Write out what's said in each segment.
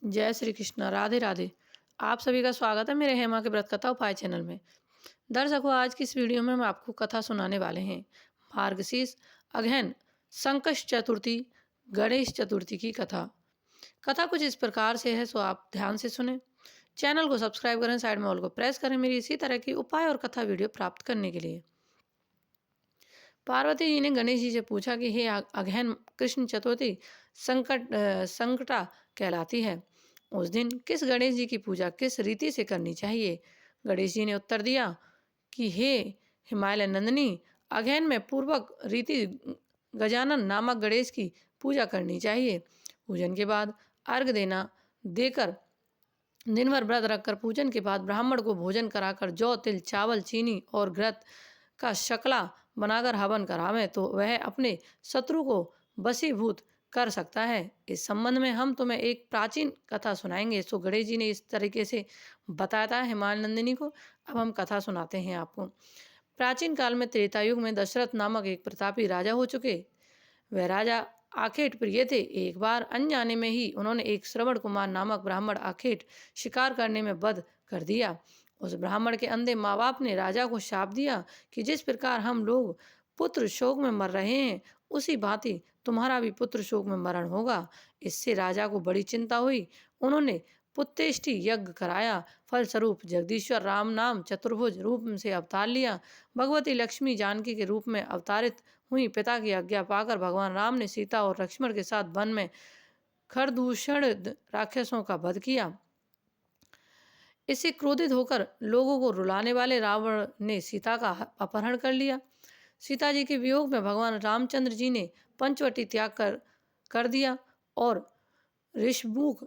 जय श्री कृष्णा, राधे राधे। आप सभी का स्वागत है मेरे हेमा के व्रत कथा उपाय चैनल में। दर्शकों, आज की इस वीडियो में हम आपको कथा सुनाने वाले हैं मार्गशीर्ष अगहन संकष्ट चतुर्थी गणेश चतुर्थी की कथा। कथा कुछ इस प्रकार से है, सो आप ध्यान से सुने। चैनल को सब्सक्राइब करें, साइड में ऑल को प्रेस करें मेरी इसी तरह की उपाय और कथा वीडियो प्राप्त करने के लिए। पार्वती जी ने गणेश जी से पूछा कि हे अगहन कृष्ण चतुर्थी संकटा कहलाती है, उस दिन किस गणेश जी की पूजा किस रीति से करनी चाहिए। गणेश जी ने उत्तर दिया कि हे हिमालय नंदिनी, अगहन में पूर्वक रीति गजानन नामक गणेश की पूजा करनी चाहिए। पूजन के बाद अर्घ देकर दिन भर व्रत रखकर पूजन के बाद ब्राह्मण को भोजन कराकर जौ तिल चावल चीनी और घृत का शकला बनाकर हवन करावें तो वह अपने शत्रु को वशीभूत कर सकता है। इस संबंध में हम तुम्हें एक प्राचीन कथा सुनाएंगे। सो गणेश जी ने इस तरीके से बताया था हिमालय नंदिनी को। अब हम कथा सुनाते हैं आपको। प्राचीन काल में त्रेता युग में दशरथ नामक एक प्रतापी राजा हो चुके। वह राजा आखेट प्रिय थे। एक बार अनजाने में ही उन्होंने एक श्रवण कुमार नामक ब्राह्मण आखेट शिकार करने में वध कर दिया। उस ब्राह्मण के अंधे माँ बाप ने राजा को शाप दिया कि जिस प्रकार हम लोग पुत्र शोक में मर रहे हैं, उसी भांति तुम्हारा भी पुत्र शोक में मरण होगा। इससे राजा को बड़ी चिंता हुई। उन्होंने पुत्तेष्टि यज्ञ कराया। फलस्वरूप जगदीश्वर राम नाम चतुर्भुज रूप से अवतार लिया। भगवती लक्ष्मी जानकी के रूप में अवतारित हुई। पिता की आज्ञा पाकर भगवान राम ने सीता और लक्ष्मण के साथ वन में खरदूषण राक्षसों का वध किया। इससे क्रोधित होकर लोगों को रुलाने वाले रावण ने सीता का अपहरण कर लिया। सीता जी के वियोग में भगवान रामचंद्र जी ने पंचवटी त्याग कर दिया और ऋषमुख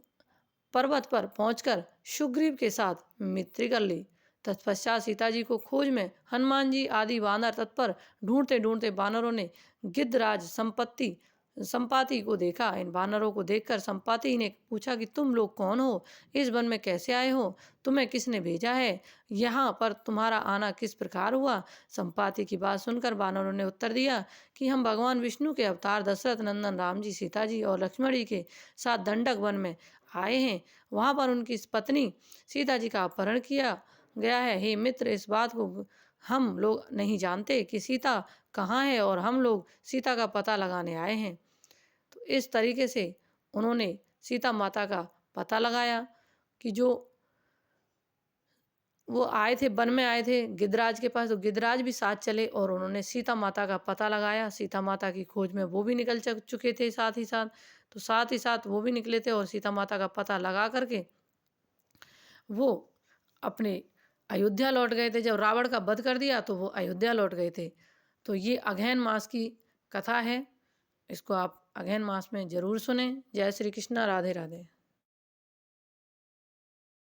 पर्वत पर पहुंचकर सुग्रीव के साथ मित्र कर ली। तत्पश्चात सीता जी को खोज में हनुमान जी आदि वानर तत्पर। ढूंढते ढूंढते वानरों ने गिद्धराज संपाति को देखा। इन वानरों को देखकर संपाति ने पूछा कि तुम लोग कौन हो, इस वन में कैसे आए हो, तुम्हें किसने भेजा है, यहाँ पर तुम्हारा आना किस प्रकार हुआ। संपाति की बात सुनकर वानरों ने उत्तर दिया कि हम भगवान विष्णु के अवतार दशरथ नंदन राम जी सीता जी और लक्ष्मण जी के साथ दंडक वन में आए हैं। वहाँ पर उनकी पत्नी सीता जी का अपहरण किया गया है। हे मित्र, इस बात को हम लोग नहीं जानते कि सीता कहाँ है और हम लोग सीता का पता लगाने आए हैं। तो इस तरीके से उन्होंने सीता माता का पता लगाया कि जो वो आए थे, वन में आए थे गिद्धराज के पास, तो गिद्धराज भी साथ चले और उन्होंने सीता माता का पता लगाया। सीता माता की खोज में वो भी निकल चुके थे साथ ही साथ वो भी निकले थे और सीता माता का पता लगा करके वो अपने अयोध्या लौट गए थे। जब रावण का वध कर दिया तो वो अयोध्या लौट गए थे। तो ये अगहन मास की कथा है। इसको आप अगहन मास में जरूर सुने। जय श्री कृष्णा, राधे राधे।